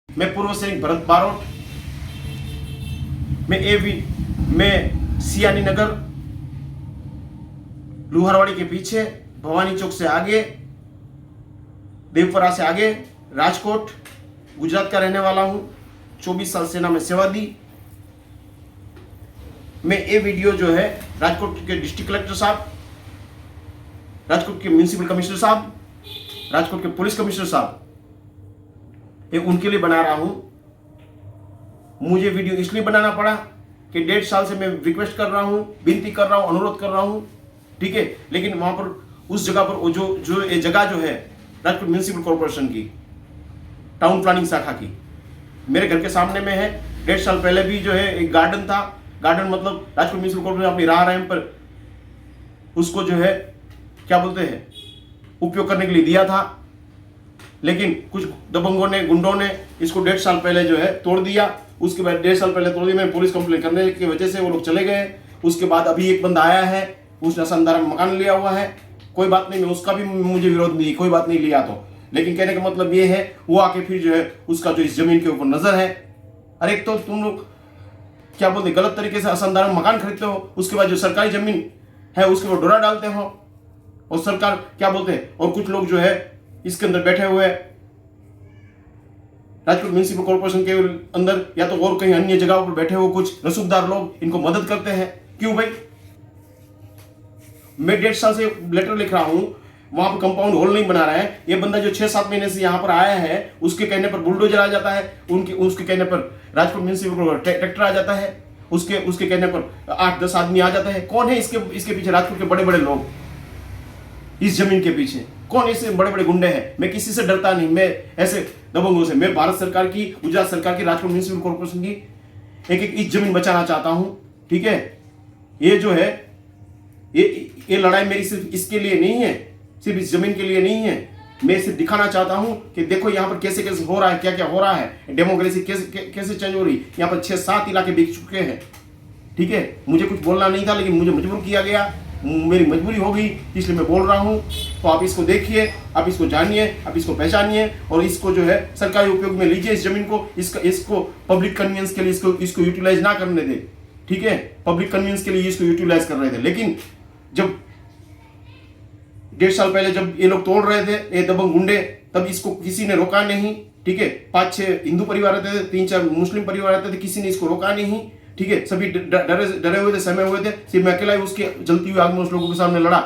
मैं पूर्व सैनिक भरत बारोट, मैं सियानी नगर लुहारवाड़ी के पीछे भवानी चौक से आगे, देवपरा से आगे, राजकोट गुजरात का रहने वाला हूं। 24 साल सेना में सेवा दी। मैं ये वीडियो जो है राजकोट के डिस्ट्रिक्ट कलेक्टर साहब, राजकोट के म्युनिसिपल कमिश्नर साहब, राजकोट के पुलिस कमिश्नर साहब, ये उनके लिए बना रहा हूं। मुझे वीडियो इसलिए बनाना पड़ा कि 1.5 साल से मैं रिक्वेस्ट कर रहा हूं, विनती कर रहा हूं, अनुरोध कर रहा हूं, ठीक है। लेकिन वहां पर उस जगह पर जो ये जगह जो है राजकोट म्युनिसिपल कॉर्पोरेशन की टाउन प्लानिंग शाखा की मेरे घर के सामने में है। 1.5 साल पहले भी जो है एक गार्डन था। गार्डन मतलब राजकोट म्युनिसिपल कॉर्पोरेशन अपनी राह रैम पर उसको जो है क्या बोलते हैं उपयोग करने के लिए दिया था। लेकिन कुछ दबंगों ने, गुंडों ने इसको 1.5 साल पहले जो है तोड़ दिया। उसके बाद 1.5 साल पहले तोड़ दिया। मैंने पुलिस कंप्लेंट करने की वजह से वो लोग चले गए। उसके बाद अभी एक बंदा आया है, उसने शानदार मकान लिया हुआ है। कोई बात नहीं, मैं उसका भी मुझे विरोध नहीं, कोई बात नहीं लिया तो। लेकिन कहने का मतलब ये है वो आके फिर जो है उसका जो इस जमीन के ऊपर नजर है। अरे एक तो तुम लोग क्या बोलते गलत तरीके से शानदार मकान खरीदते हो, उसके बाद जो सरकारी जमीन है उसके ऊपर डोरा डालते हो और सरकार क्या बोलते हैं। और कुछ लोग जो है इसके अंदर बैठे हुए राजकोट म्युनिसिपल कॉर्पोरेशन के अंदर या तो और कहीं अन्य जगहों पर बैठे हुए कुछ रसूखदार लोग इनको मदद करते हैं। क्यों भाई? मैं 1.5 साल से लेटर लिख रहा हूं, वहां पर कंपाउंड हॉल नहीं बना रहा है। ये बंदा जो 6-7 महीने से यहां पर आया है उसके कहने पर बुलडोजर आ जाता है, उसके कहने पर राजकोट म्युनिसिपल ट्रैक्टर आ जाता है, उसके कहने पर 8-10 आदमी आ जाता है। कौन है इसके पीछे? राजकोट के बड़े बड़े लोग इस जमीन के पीछे। कौन ऐसे बड़े बड़े गुंडे हैं? मैं किसी से डरता नहीं, मैं ऐसे दबंगों से। मैं भारत सरकार की, गुजरात सरकार की, राजकोट म्युनिसिपल कॉर्पोरेशन की एक इंच जमीन बचाना चाहता हूं, ठीक है। ये जो है ये लड़ाई मेरी सिर्फ इसके लिए नहीं है, सिर्फ इस जमीन के लिए नहीं है। मैं सिर्फ दिखाना चाहता हूं कि देखो यहां पर कैसे कैसे हो रहा है, क्या क्या हो रहा है, डेमोक्रेसी कैसे चेंज हो रही। यहां पर 6-7 इलाके बिक चुके हैं, ठीक है। मुझे कुछ बोलना नहीं था लेकिन मुझे मजबूर किया गया, मेरी मजबूरी हो गई, इसलिए मैं बोल रहा हूं। तो आप इसको देखिए, आप इसको जानिए, आप इसको पहचानिए और इसको जो है सरकारी उपयोग में लीजिए। इस जमीन को, इसको पब्लिक कन्वीनियंस के लिए इसको यूटिलाइज ना करने दे, ठीक है। पब्लिक कन्वीनियंस के लिए इसको यूटिलाइज कर रहे थे, लेकिन जब 1.5 साल पहले जब ये लोग तोड़ रहे थे, ये दबंग गुंडे, तब इसको किसी ने रोका नहीं, ठीक है। 5-6 हिंदू परिवार रहते थे, 3-4 मुस्लिम परिवार रहते थे, किसी ने इसको रोका नहीं, ठीक है। सभी डरे हुए थे, सहमे हुए थे। सिर्फ मैं अकेला ही उसके जलती हुई आग में उस लोगों के सामने लड़ा,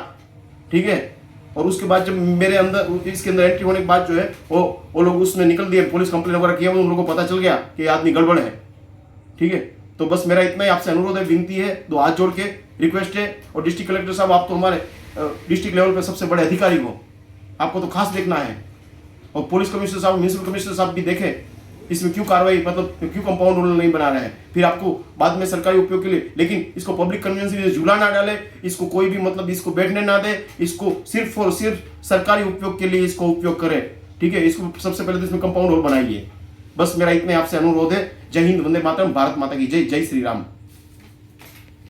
ठीक है। और उसके बाद जब मेरे अंदर इसके अंदर एंट्री होने के बाद जो है वो लोग उसने निकल दिए, पुलिस कंप्लेन वगैरह किया, उन लोगों को पता चल गया कि आदमी गड़बड़ है, ठीक है। तो बस मेरा इतना ही आपसे अनुरोध है, विनती है, 2 हाथ जोड़ के रिक्वेस्ट है। और डिस्ट्रिक्ट कलेक्टर साहब, आप तो हमारे डिस्ट्रिक्ट लेवल पे सबसे बड़े अधिकारी हो, आपको तो खास देखना है। और पुलिस कमिश्नर साहब, म्युनिसिपल कमिश्नर साहब भी देखें इसमें क्यों कार्रवाई, मतलब क्यों कंपाउंड रूल नहीं बना रहे हैं। फिर आपको बाद में सरकारी उपयोग के लिए, लेकिन इसको पब्लिक कन्वीनियंस के लिए झूला ना डाले, इसको कोई भी मतलब इसको बैठने ना दे, इसको सिर्फ और सिर्फ सरकारी उपयोग के लिए इसको उपयोग करे, ठीक है। इसको सबसे पहले तो इसमें कंपाउंड रूल बनाइए। बस मेरा इतने आपसे अनुरोध है। जय हिंद, वंदे मातरम, भारत माता की जय, जय श्री राम।